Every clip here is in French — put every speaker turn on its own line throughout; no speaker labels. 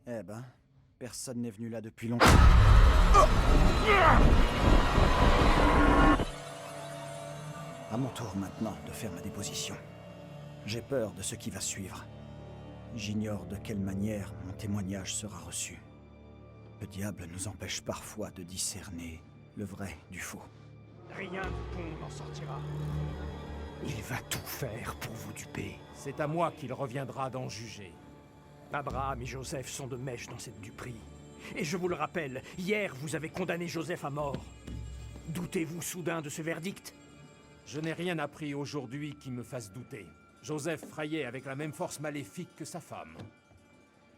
Eh ben, personne n'est venu là depuis longtemps. À mon tour maintenant de faire ma déposition. J'ai peur de ce qui va suivre. J'ignore de quelle manière mon témoignage sera reçu. Le diable nous empêche parfois de discerner le vrai du faux.
Rien de bon n'en sortira.
Il va tout faire pour vous duper.
C'est à moi qu'il reviendra d'en juger. Abraham et Joseph sont de mèche dans cette duperie. Et je vous le rappelle, hier vous avez condamné Joseph à mort. Doutez-vous soudain de ce verdict? Je n'ai rien appris aujourd'hui qui me fasse douter. Joseph fraillait avec la même force maléfique que sa femme.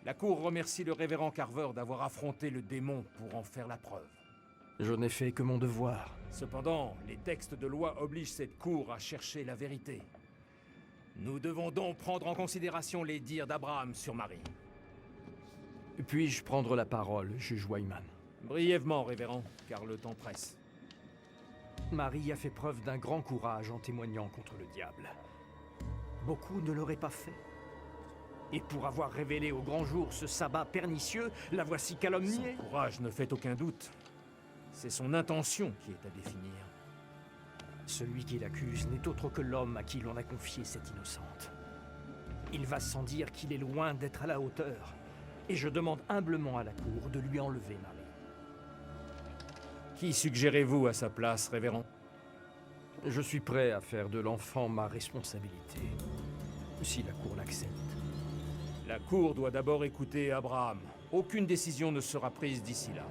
La cour remercie le révérend Carver d'avoir affronté le démon pour en faire la preuve.
Je n'ai fait que mon devoir.
Cependant, les textes de loi obligent cette cour à chercher la vérité. Nous devons donc prendre en considération les dires d'Abraham sur Marie.
Puis-je prendre la parole, juge Wyman?
Brièvement, révérend, car le temps presse.
Marie a fait preuve d'un grand courage en témoignant contre le diable. Beaucoup ne l'auraient pas fait. Et pour avoir révélé au grand jour ce sabbat pernicieux, la voici calomniée.
Son courage ne fait aucun doute. C'est son intention qui est à définir.
Celui qui l'accuse n'est autre que l'homme à qui l'on a confié cette innocente. Il va sans dire qu'il est loin d'être à la hauteur. Et je demande humblement à la cour de lui enlever Marie.
Qui suggérez-vous à sa place, révérend?
Je suis prêt à faire de l'enfant ma responsabilité, si la cour l'accepte.
La cour doit d'abord écouter Abraham. Aucune décision ne sera prise d'ici là.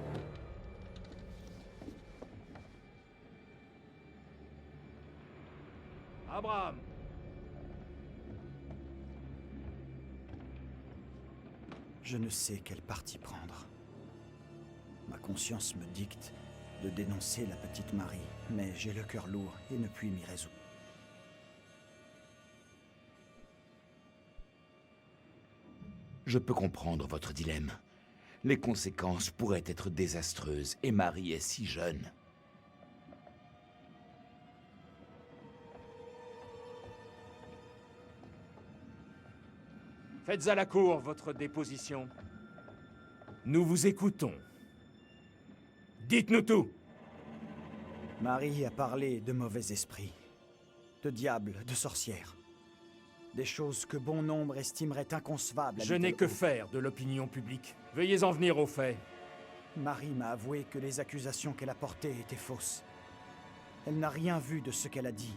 Abraham!
Je ne sais quel parti prendre. Ma conscience me dicte de dénoncer la petite Marie, mais j'ai le cœur lourd et ne puis m'y résoudre.
Je peux comprendre votre dilemme. Les conséquences pourraient être désastreuses et Marie est si jeune.
Faites à la cour votre déposition. Nous vous écoutons. Dites-nous tout.
Marie a parlé de mauvais esprits, de diables, de sorcières. Des choses que bon nombre estimeraient inconcevables.
Je n'ai que faire de l'opinion publique. Veuillez en venir aux faits.
Marie m'a avoué que les accusations qu'elle a portées étaient fausses. Elle n'a rien vu de ce qu'elle a dit.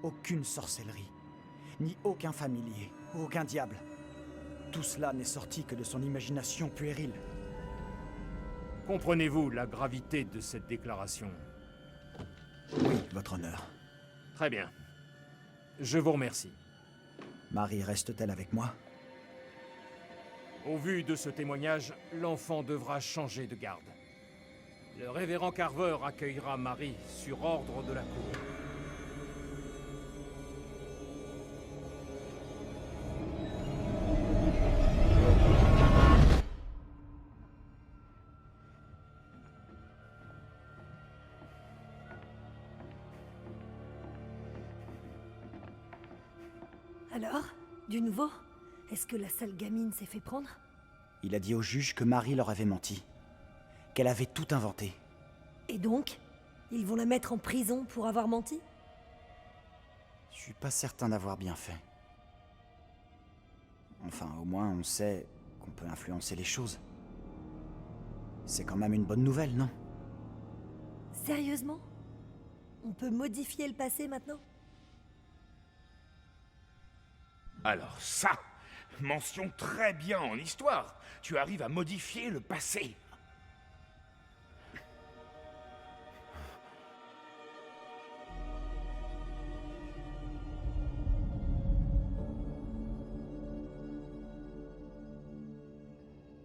Aucune sorcellerie, ni aucun familier, aucun diable. Tout cela n'est sorti que de son imagination puérile.
Comprenez-vous la gravité de cette déclaration?
Oui, votre honneur.
Très bien. Je vous remercie.
Marie reste-t-elle avec moi?
Au vu de ce témoignage, l'enfant devra changer de garde. Le révérend Carver accueillera Marie sur ordre de la cour.
Alors, du nouveau? Est-ce que la sale gamine s'est fait prendre?
Il a dit au juge que Marie leur avait menti. Qu'elle avait tout inventé.
Et donc, ils vont la mettre en prison pour avoir menti?
Je suis pas certain d'avoir bien fait. Enfin, au moins, on sait qu'on peut influencer les choses. C'est quand même une bonne nouvelle, non?
Sérieusement? On peut modifier le passé maintenant?
Alors ça, mention très bien en histoire. Tu arrives à modifier le passé.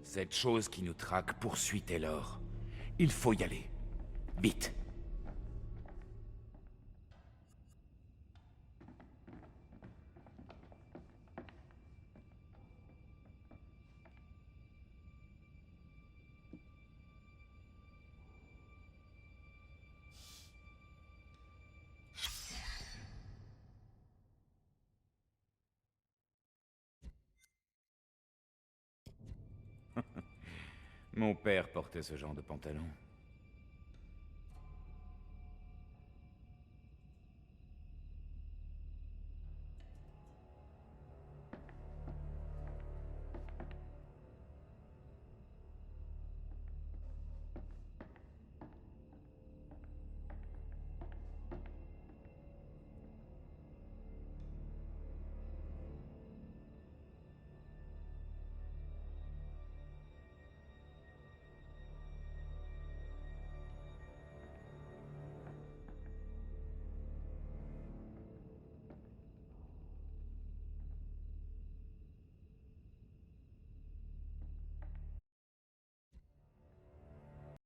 Cette chose qui nous traque poursuit Taylor. Il faut y aller. Vite. Mon père portait ce genre de pantalon.